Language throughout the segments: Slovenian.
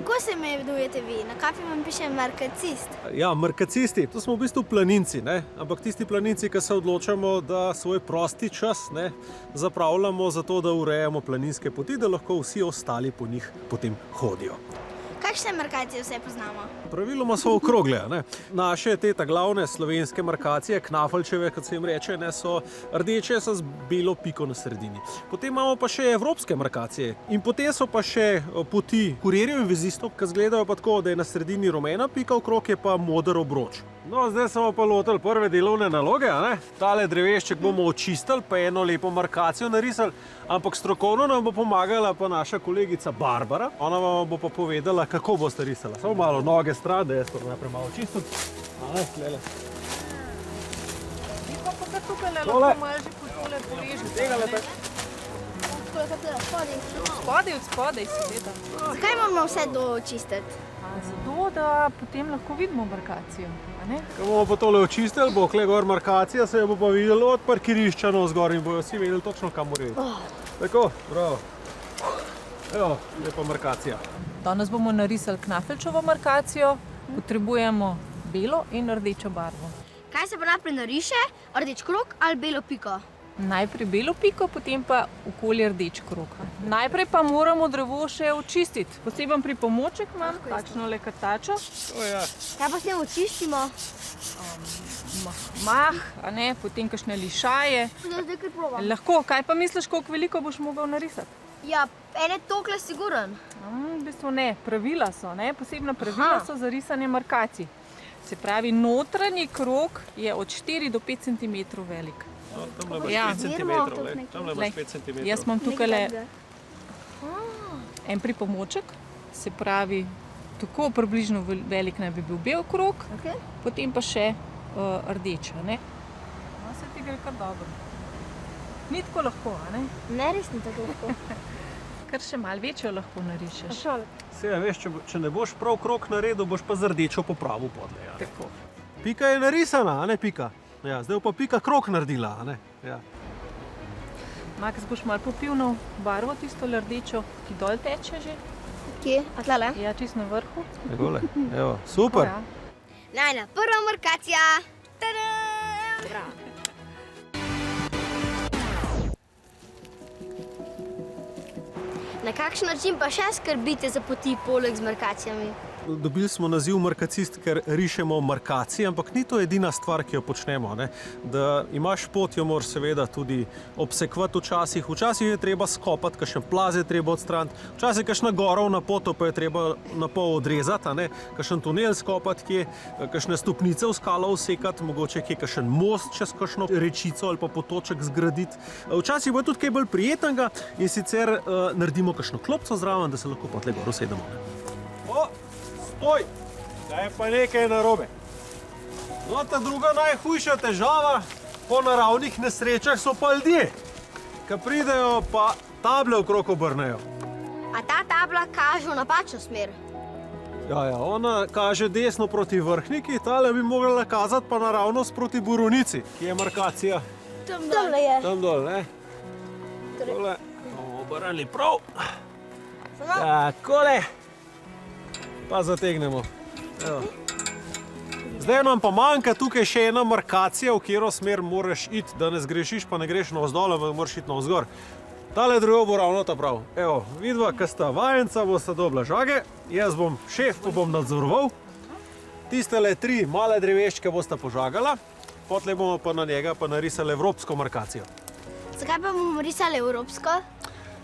Kako se imenujete vi? Na kapi vam piše markacist. Ja, markacisti, to smo v bistvu planinci, ne? Ampak tisti planinci, ki se odločamo, da svoj prosti čas, ne, zapravljamo za to, da urejamo planinske poti, da lahko vsi ostali po njih potem hodijo. Kakšne markacije vse poznamo? Praviloma so okrogle. Ne? Naše te glavne slovenske markacije, knafelčeve, kot se jim reče, ne, so rdeče z belo piko na sredini. Potem imamo pa še evropske markacije in potem so pa še poti kurirjev in vezistov, ki izgledajo pa tako, da je na sredini rumena pika, okrog je pa moder obroč. No, zdaj smo pa lotili prve delovne naloge. Tale drevešček bomo očistili, pa eno lepo markacijo narisali, ampak strokovno nam bo pomagala pa naša kolegica Barbara. Ona vam bo pa povedala, kako boste risala. Samo malo noge stran, da jaz to najprej malo čistim. Tlele. Vi pa kar tukaj lahko malo že po tole porežete. Tega lepe. Od spodaj seveda. Zakaj moramo vse dočistiti? Zato, da potem lahko vidimo markacijo. Ko bomo pa tole očistili, bo kle gor markacija, se jo bo pa videlo od parkirišča navzgor in bojo vsi vedeli točno, kam mora iti. Tako, bravo. Evo, lepa markacija. Danes bomo narisali knafelčevo markacijo, potrebujemo belo in rdečo barvo. Kaj se pa najprej nariše? Rdeč krog ali belo piko? Najprej belo piko, potem pa okoli rdeč krog. Najprej pa moramo drevo še očistiti. Poseben pripomoček imam, takšno lekatačo. Kaj pa s tem očistimo? Mah, potem kakšne lišaje. Zdaj kar probam. Lahko, kaj pa misliš, koliko veliko boš mogel narisati? Ja, ene tokle siguren. V bistvu ne, pravila so, posebna pravila so za risanje markacij. Se pravi, notranji krog je od 4 do 5 cm velik. Tamle imaš 5 cm, tamle imaš 5 cm. Jaz imam tukaj en pripomoček, se pravi, tako približno velik naj bi bil bel krog, potem pa še rdeč. No, se ti gre kar dobro. Ni tako lahko, Ne, res ni tako lahko. Kar še malo večjo lahko narišeš. Sej, veš, če ne boš prav krog naredil, boš pa z rdečo popravil podle. Tako. Pika je narisana, a ne pika? Ja, zdaj pa pika krog naredila, a ne? Ja. Max, boš malo popil barvo, tisto rdečo, ki dol teče že? Kje? A tlele? Ja, čisto na vrhu. Takole, evo, super. Najna prva markacija. Tadam! Bravo. Na kakšen način pa še skrbite za poti poleg z markacijami? Dobili smo naziv markacist, ker rišemo markacije, ampak ni to edina stvar, ki jo počnemo. Ne? Da imaš pot, jo moraš seveda tudi obsekvati včasih. Včasih je treba skopati, kakšen plaz je treba odstraniti, včasih kakšna gorov na poto pa je treba na pol odrezati, kakšen tunel skopati, kje, kakšne stopnice v skalo usekati, mogoče kje kakšen most čez kakšno rečico ali pa potoček zgraditi. Včasih bo tudi kaj bolj prijetnega in sicer naredimo kakšno klopco zraven, da se lahko pa tle gor usedemo. Stoj! Da je pa nekaj narobe. No, ta druga najhujša težava po naravnih nesrečah so pa ljudje, ki pridejo pa table okrog obrnejo. A ta tabla kaže v napačno smer? Ja, ona kaže desno proti Vrhniki, tale bi morala kazati pa naravnost proti Borovnici, ki je markacija. Tamle je. Tam dol, ne? Tole bomo obrnili prav. Takole. Pa zategnemo. Evo. Zdaj nam pa manjka tukaj še ena markacija, v katero smer moraš iti, da ne zgrešiš, pa ne greš navzdol, ampak moraš iti navzgor. Tale drevo bo ravno ta prav. Evo, vidva, ki sta vajenca, bosta dobila žage, jaz bom šef, pa bom nadzoroval. Tistele 3 male dreveščke bosta požagala, potlej bomo pa na njega pa narisali evropsko markacijo. Zakaj pa bomo risali evropsko?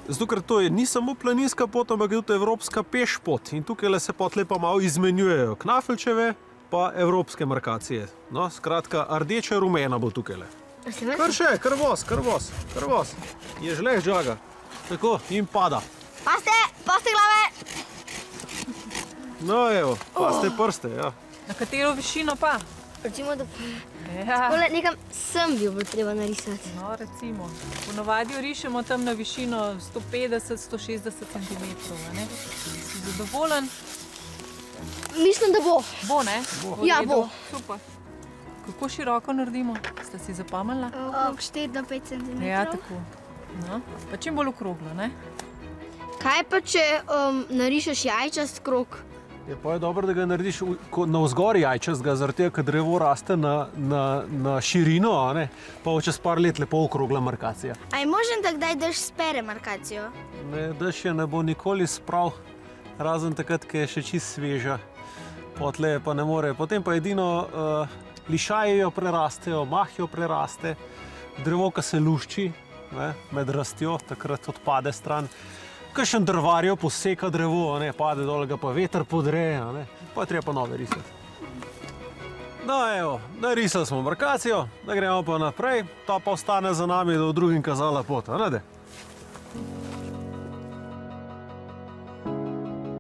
Zato, ker to ni samo planinska pot, ampak je tudi evropska pešpot. In tukaj se potlej pa malo izmenjujejo knafelčeve pa evropske markacije. No, skratka, rdeče rumena bo tukaj. Kar še, kar voz. Je žleh žaga. Tako, in pada. Paste glave! No, evo, paste prste, ja. Na katero višino pa? Recimo, da Ja. nekam sem bi bilo treba narisati. No, recimo. Ponavadi jo rišemo tam na višino 150–160 cm. Si zadovoljen? Mislim, da bo. Bo, ne? Bo. Ja, bo. Super. Kako široko naredimo? Ste si zapomnila? Okrog 4 do 5 cm. Ja, tako. No, pa čim bolj okroglo, ne? Kaj pa, če narišeš jajčast krog? Je pa je dobro, da ga narediš navzgor jajčastega, zaradi tega, ker drevo raste na širino, a ne, pa bo čez par let lepo okrogla markacija. A je možen, da kdaj dež spere markacijo? Ne, dež je ne bo nikoli sprav, razen takrat, ko je še čist sveža. Potle pa ne more. Potem pa edino lišaji jo prerastejo, mah jo preraste, drevo, ki se lušči, ne, med rastjo, takrat odpade stran. Kakšen drvar jo poseka drevo, ne, pade dol, ga pa veter podre, ne, pa je treba pa nove risati. No, evo, narisali smo markacijo, da gremo pa naprej, ta pa ostane za nami, da v drugim kazala pot, a ne?